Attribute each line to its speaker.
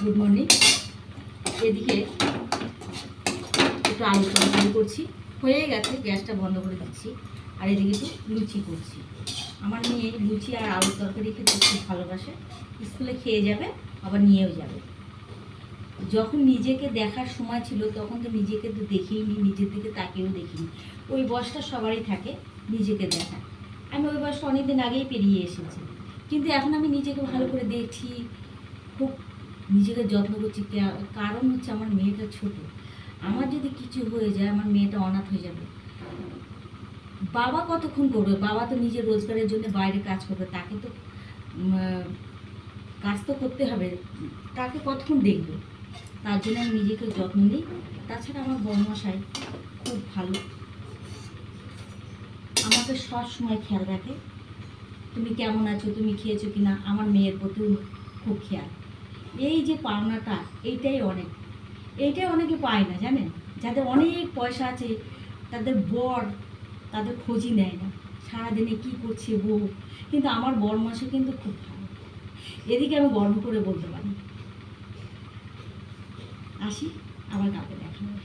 Speaker 1: Good morning. এদিকে একটু আলু তরকারি করছি, হয়ে গেছে, গ্যাসটা বন্ধ করে দিচ্ছি। আর এদিকে একটু লুচি করছি। আমার মেয়ে লুচি আর আলুর তরকারি খেতে খুব ভালোবাসে, স্কুলে খেয়ে যাবে, আবার নিয়েও যাবে। যখন নিজেকে দেখার সময় ছিল তখন তো নিজেকে তো দেখিনি, নিজের দিকে তাকেও দেখিনি। ওই বয়সটা সবারই থাকে নিজেকে দেখা। আমি ওই বয়সটা অনেকদিন আগেই পেরিয়ে এসেছি, কিন্তু এখন আমি নিজেকে ভালো করে দেখছি, খুব নিজেকে যত্ন করছি। কারণ হচ্ছে আমার মেয়েটা ছোট। আমার যদি কিছু হয়ে যায় আমার মেয়েটা অনাথ হয়ে যাবে। বাবা কতক্ষণ করবে? বাবা তো নিজের রোজগারের জন্য বাইরে কাজ করবে, তাকে তো কাজ তো করতে হবে, তাকে কতক্ষণ দেখবে? তার জন্য আমি নিজেকে যত্ন নিই। তাছাড়া আমার বড়মশাই খুব ভালো, আমাকে সব সময় খেয়াল রাখে। তুমি কেমন আছো, তুমি খেয়েছো কিনা, আমার মেয়ের প্রতিও খুব খেয়াল। এই যে পাওনাটা, এইটাই অনেক। এইটাই অনেকে পায় না, জানেন? যাদের অনেক পয়সা আছে তাদের বর তাদের খোঁজই নেয় না, সারাদিনে কী করছে বউ। কিন্তু আমার বরমাসে কিন্তু খুব ভালো, এদিকে আমি গর্ব করে বলতে পারি। আসি, আবার কাউকে দেখা হবে।